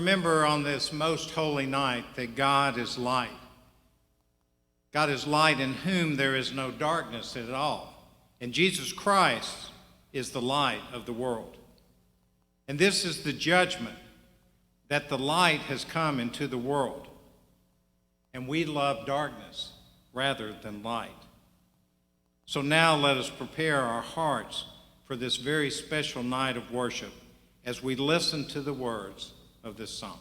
remember on this most holy night that God is light. God is light in whom there is no darkness at all. And Jesus Christ is the light of the world. And this is the judgment, that the light has come into the world, and we love darkness rather than light. So now let us prepare our hearts for this very special night of worship as we listen to the words of this song.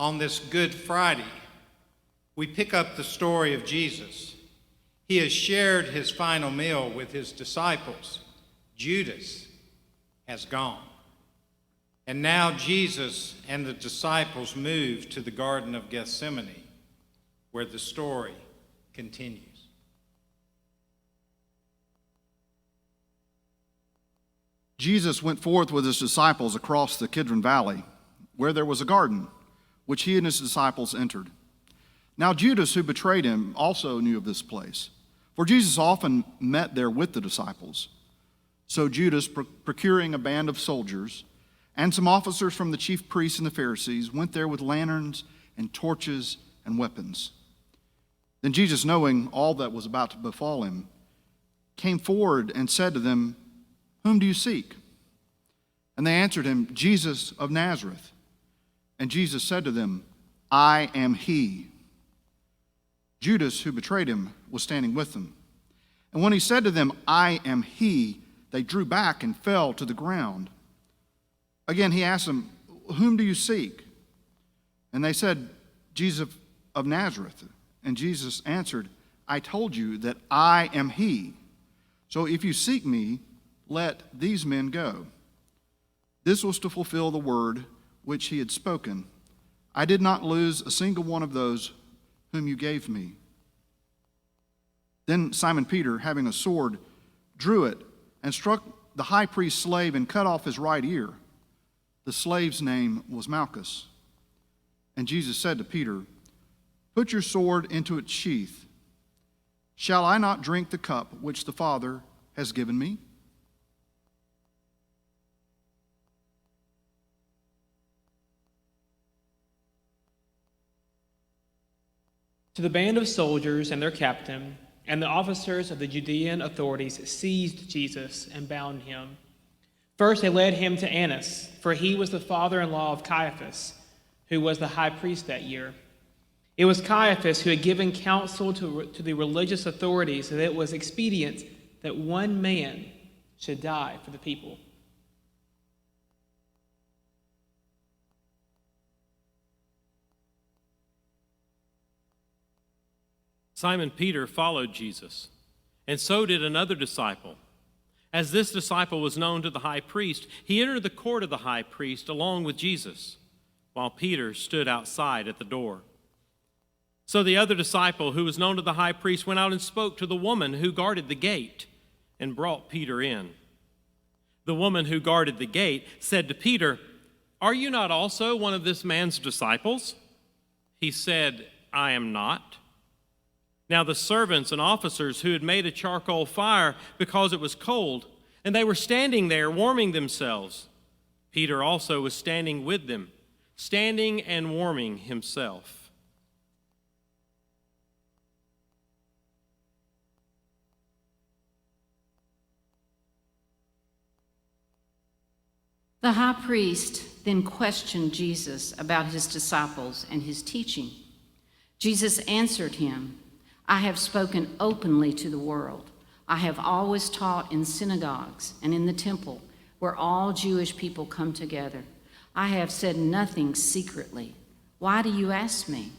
On this Good Friday, we pick up the story of Jesus. He has shared his final meal with his disciples. Judas has gone. And now Jesus and the disciples move to the Garden of Gethsemane, where the story continues. Jesus went forth with his disciples across the Kidron Valley, where there was a garden, which he and his disciples entered. Now Judas, who betrayed him, also knew of this place, for Jesus often met there with the disciples. So Judas, procuring a band of soldiers and some officers from the chief priests and the Pharisees, went there with lanterns and torches and weapons. Then Jesus, knowing all that was about to befall him, came forward and said to them, "Whom do you seek?" And they answered him, "Jesus of Nazareth." And Jesus said to them, "I am he." Judas, who betrayed him, was standing with them. And when he said to them, "I am he," they drew back and fell to the ground. Again he asked them, "Whom do you seek?" And they said, "Jesus of Nazareth." And Jesus answered, "I told you that I am he." So if you seek me, let these men go." This was to fulfill the word which he had spoken. "I did not lose a single one of those whom you gave me." Then Simon Peter, having a sword, drew it and struck the high priest's slave and cut off his right ear. The slave's name was Malchus. And Jesus said to Peter, "Put your sword into its sheath. Shall I not drink the cup which the Father has given me?" So the band of soldiers and their captain and the officers of the Judean authorities seized Jesus and bound him. First they led him to Annas, for he was the father-in-law of Caiaphas, who was the high priest that year. It was Caiaphas who had given counsel to the religious authorities that it was expedient that one man should die for the people. Simon Peter followed Jesus, and so did another disciple. As this disciple was known to the high priest, he entered the court of the high priest along with Jesus, while Peter stood outside at the door. So the other disciple, who was known to the high priest, went out and spoke to the woman who guarded the gate and brought Peter in. The woman who guarded the gate said to Peter, "Are you not also one of this man's disciples?" He said, "I am not." Now the servants and officers who had made a charcoal fire because it was cold, and they were standing there warming themselves. Peter also was standing with them, standing and warming himself. The high priest then questioned Jesus about his disciples and his teaching. Jesus answered him, "I have spoken openly to the world. I have always taught in synagogues and in the temple, where all Jewish people come together. I have said nothing secretly. Why do you ask me?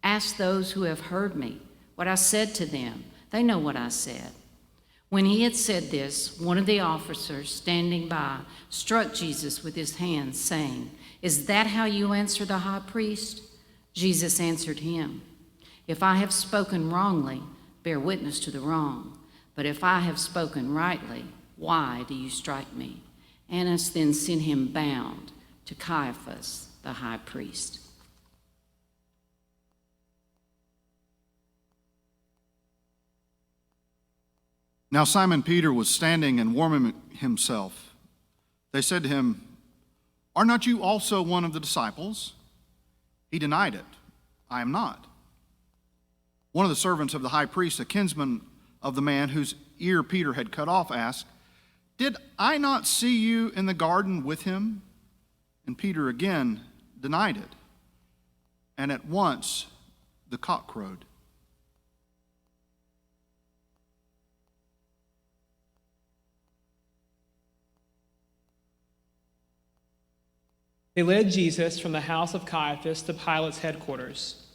Ask those who have heard me what I said to them. They know what I said." When he had said this, one of the officers standing by struck Jesus with his hand, saying, "Is that how you answer the high priest?" Jesus answered him, "If I have spoken wrongly, bear witness to the wrong. But if I have spoken rightly, why do you strike me?" Annas then sent him bound to Caiaphas, the high priest. Now Simon Peter was standing and warming himself. They said to him, "Are not you also one of the disciples?" He denied it. "I am not." One of the servants of the high priest, a kinsman of the man whose ear Peter had cut off, asked, "Did I not see you in the garden with him?" And Peter again denied it. And at once the cock crowed. They led Jesus from the house of Caiaphas to Pilate's headquarters.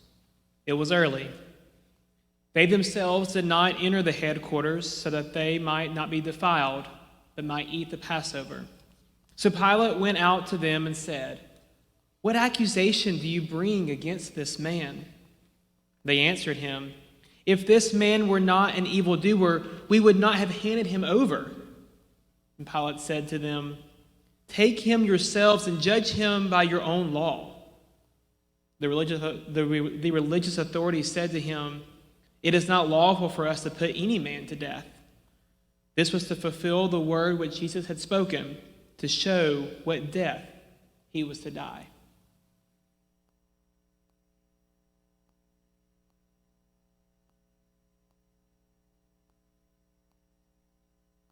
It was early. They themselves did not enter the headquarters so that they might not be defiled, but might eat the Passover. So Pilate went out to them and said, "What accusation do you bring against this man?" They answered him, "If this man were not an evildoer, we would not have handed him over." And Pilate said to them, "Take him yourselves and judge him by your own law." The religious authorities said to him, "It is not lawful for us to put any man to death." This was to fulfill the word which Jesus had spoken, to show what death he was to die.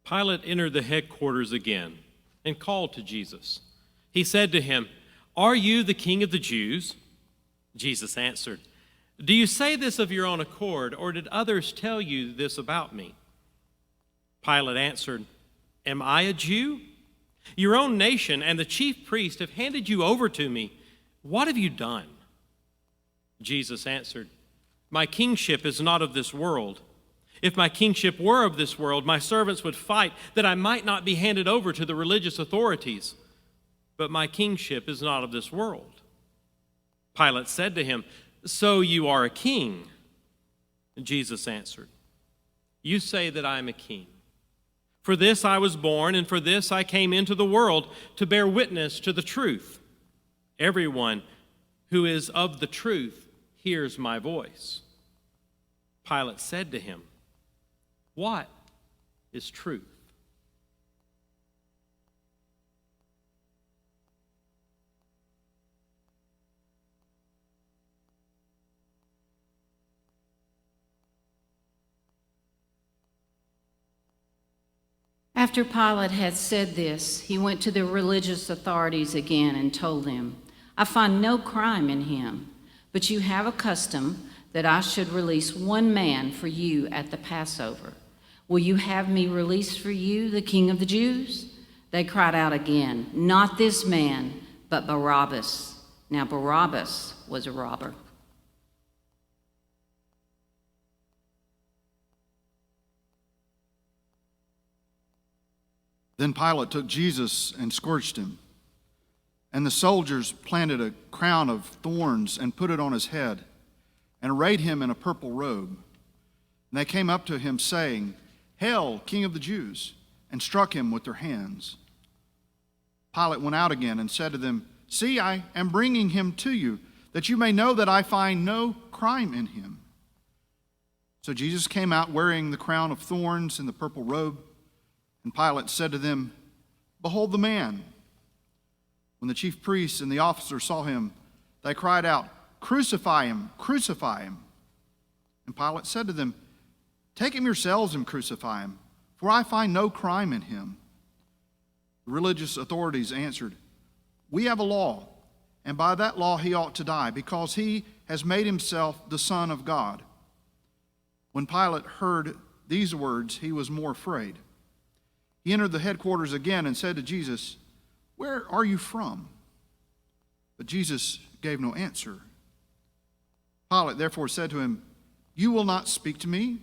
Pilate entered the headquarters again and called to Jesus. He said to him, "Are you the king of the Jews?" Jesus answered, "Do you say this of your own accord, or did others tell you this about me?" Pilate answered, "Am I a Jew? Your own nation and the chief priest have handed you over to me. What have you done?" Jesus answered, "My kingship is not of this world. If my kingship were of this world, my servants would fight that I might not be handed over to the religious authorities. But my kingship is not of this world." Pilate said to him, "So you are a king?" And Jesus answered, "You say that I am a king. For this I was born, and for this I came into the world, to bear witness to the truth. Everyone who is of the truth hears my voice." Pilate said to him, "What is truth?" After Pilate had said this, he went to the religious authorities again and told them, "I find no crime in him, but you have a custom that I should release one man for you at the Passover. Will you have me release for you the King of the Jews?" They cried out again, "Not this man, but Barabbas." Now Barabbas was a robber. Then Pilate took Jesus and scourged him. And the soldiers planted a crown of thorns and put it on his head, and arrayed him in a purple robe. And they came up to him, saying, "Hail, King of the Jews!" and struck him with their hands. Pilate went out again and said to them, "See, I am bringing him to you, that you may know that I find no crime in him." So Jesus came out wearing the crown of thorns and the purple robe. And Pilate said to them, "Behold the man." When the chief priests and the officers saw him, they cried out, "Crucify him! Crucify him!" And Pilate said to them, "Take him yourselves and crucify him, for I find no crime in him." The religious authorities answered, "We have a law, and by that law he ought to die, because he has made himself the Son of God." When Pilate heard these words, he was more afraid. He entered the headquarters again and said to Jesus, "Where are you from?" But Jesus gave no answer. Pilate therefore said to him, "You will not speak to me?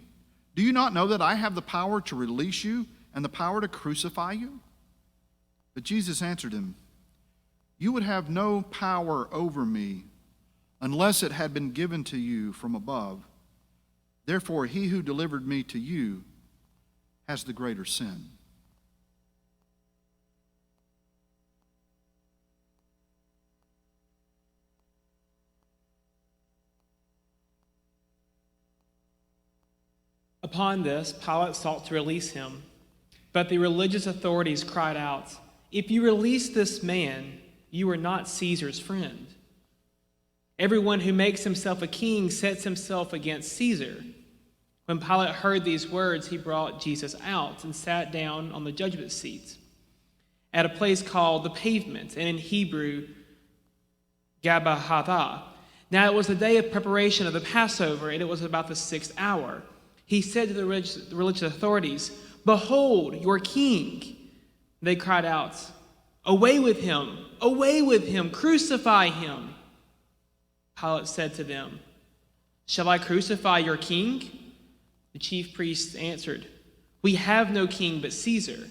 Do you not know that I have the power to release you and the power to crucify you?" But Jesus answered him, "You would have no power over me unless it had been given to you from above. Therefore, he who delivered me to you has the greater sin." Upon this, Pilate sought to release him. But the religious authorities cried out, "If you release this man, you are not Caesar's friend. Everyone who makes himself a king sets himself against Caesar." When Pilate heard these words, he brought Jesus out and sat down on the judgment seat at a place called the Pavement, and in Hebrew, Gabbatha. Now it was the day of preparation of the Passover, and it was about the 6th hour. He said to the religious authorities, "Behold, your king." They cried out, "Away with him! Away with him! Crucify him!" Pilate said to them, "Shall I crucify your king?" The chief priests answered, "We have no king but Caesar."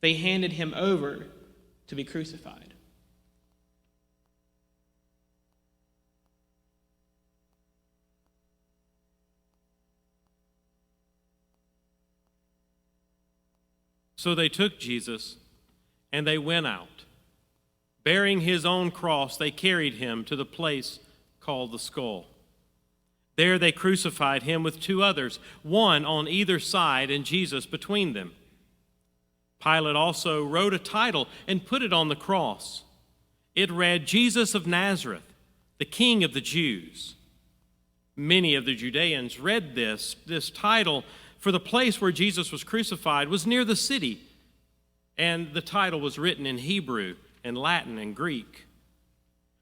They handed him over to be crucified. So they took Jesus, and they went out. Bearing his own cross, they carried him to the place called the Skull. There they crucified him with 2 others, one on either side and Jesus between them. Pilate also wrote a title and put it on the cross. It read, "Jesus of Nazareth, the King of the Jews." Many of the Judeans read this title, for the place where Jesus was crucified was near the city, and the title was written in Hebrew and Latin and Greek.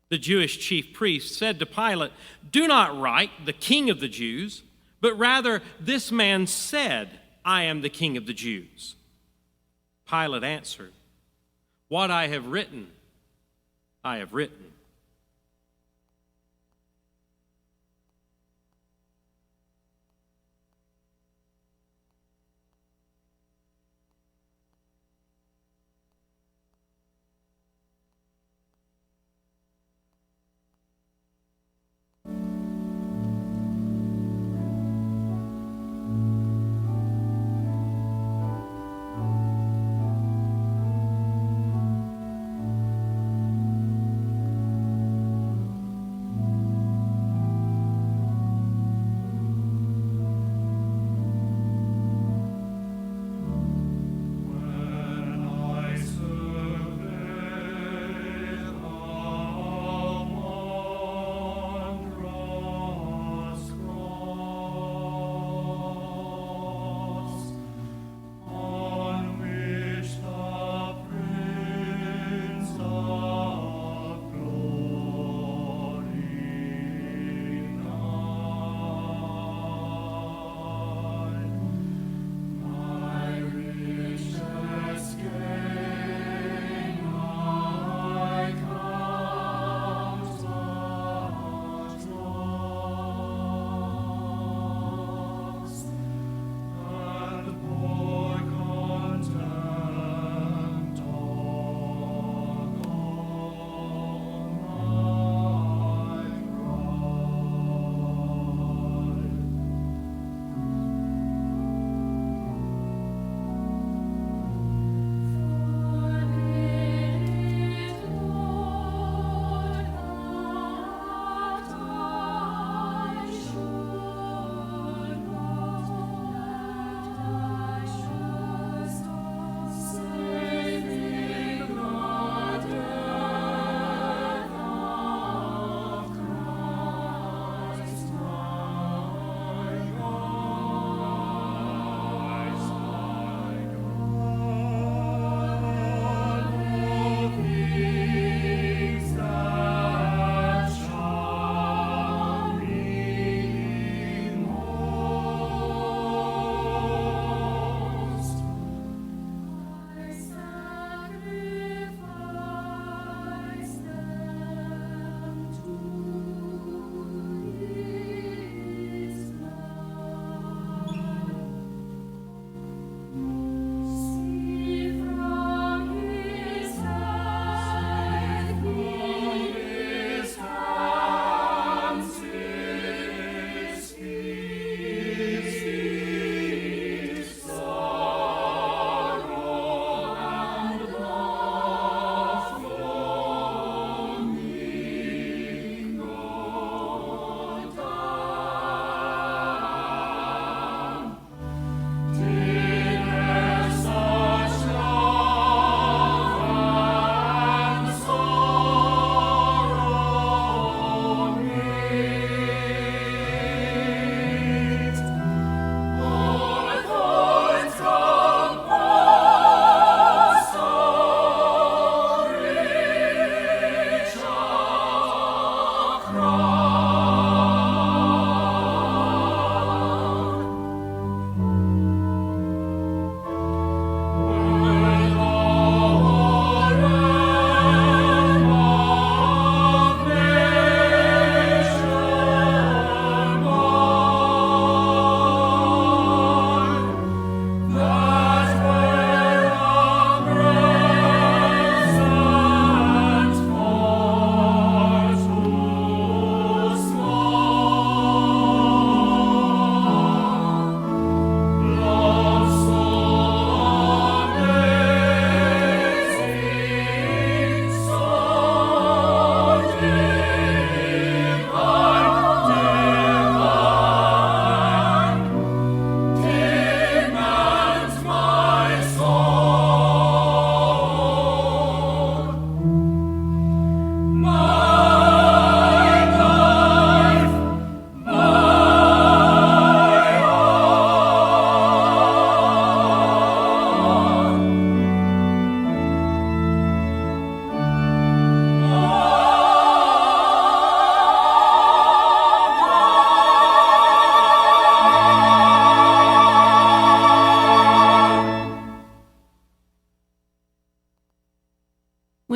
The Jewish chief priest said to Pilate, "Do not write, 'The King of the Jews,' but rather, 'This man said, I am the King of the Jews.'" Pilate answered, "What I have written, I have written."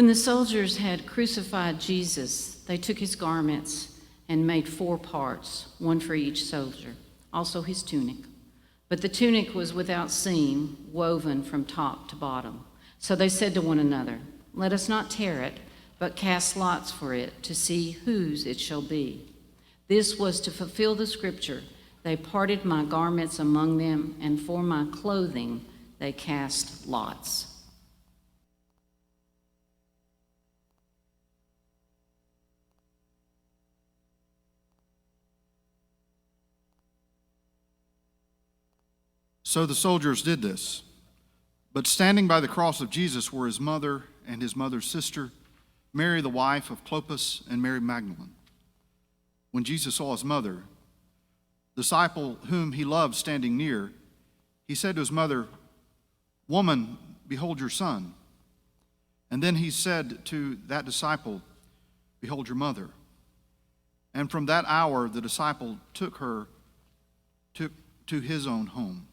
When the soldiers had crucified Jesus, they took his garments and made 4 parts, one for each soldier, also his tunic. But the tunic was without seam, woven from top to bottom. So they said to one another, "Let us not tear it, but cast lots for it to see whose it shall be." This was to fulfill the scripture, "They parted my garments among them, and for my clothing they cast lots." So the soldiers did this. But standing by the cross of Jesus were his mother and his mother's sister, Mary the wife of Clopas, and Mary Magdalene. When Jesus saw his mother, the disciple whom he loved standing near, he said to his mother, "Woman, behold your son." And then he said to that disciple, "Behold your mother." And from that hour the disciple took her to his own home.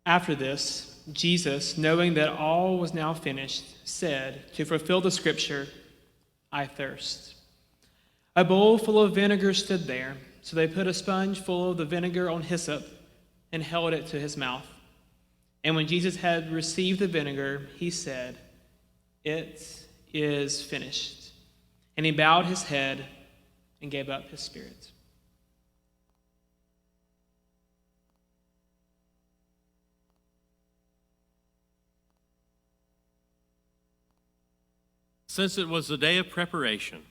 After this, Jesus, knowing that all was now finished, said, to fulfill the scripture, "I thirst." A bowl full of vinegar stood there, so they put a sponge full of the vinegar on hyssop and held it to his mouth. And when Jesus had received the vinegar, he said, "It is finished." And he bowed his head and gave up his spirit. Since it was the day of preparation,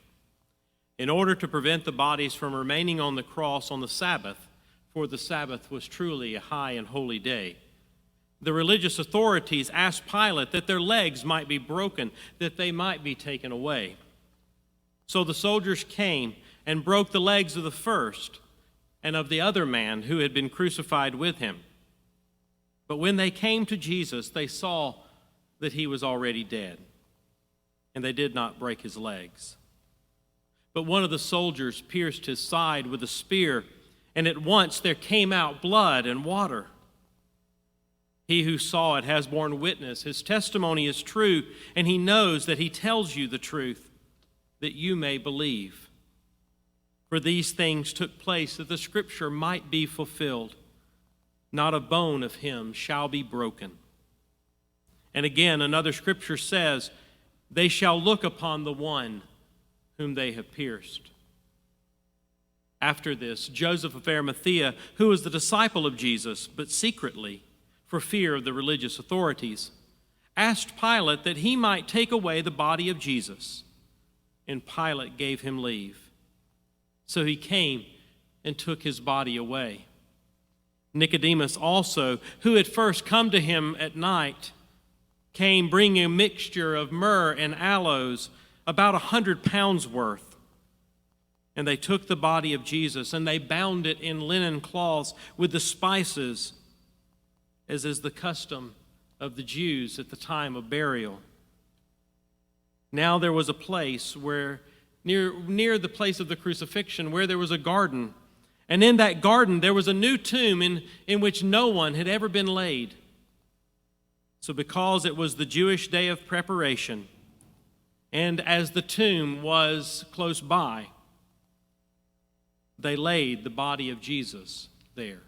in order to prevent the bodies from remaining on the cross on the Sabbath, for the Sabbath was truly a high and holy day, the religious authorities asked Pilate that their legs might be broken, that they might be taken away. So the soldiers came and broke the legs of the first and of the other man who had been crucified with him. But when they came to Jesus, they saw that he was already dead, and they did not break his legs. But one of the soldiers pierced his side with a spear, and at once there came out blood and water. He who saw it has borne witness. His testimony is true, and he knows that he tells you the truth, that you may believe. For these things took place that the scripture might be fulfilled. Not a bone of him shall be broken. And again, another scripture says, "They shall look upon the one whom they have pierced." After this, Joseph of Arimathea, who was the disciple of Jesus, but secretly, for fear of the religious authorities, asked Pilate that he might take away the body of Jesus. And Pilate gave him leave. So he came and took his body away. Nicodemus also, who had first come to him at night, came bringing a mixture of myrrh and aloes, about 100 pounds worth. And they took the body of Jesus, and they bound it in linen cloths with the spices, as is the custom of the Jews at the time of burial. Now there was a place where, near the place of the crucifixion, where there was a garden. And in that garden there was a new tomb in which no one had ever been laid. So because it was the Jewish day of preparation, and as the tomb was close by, they laid the body of Jesus there.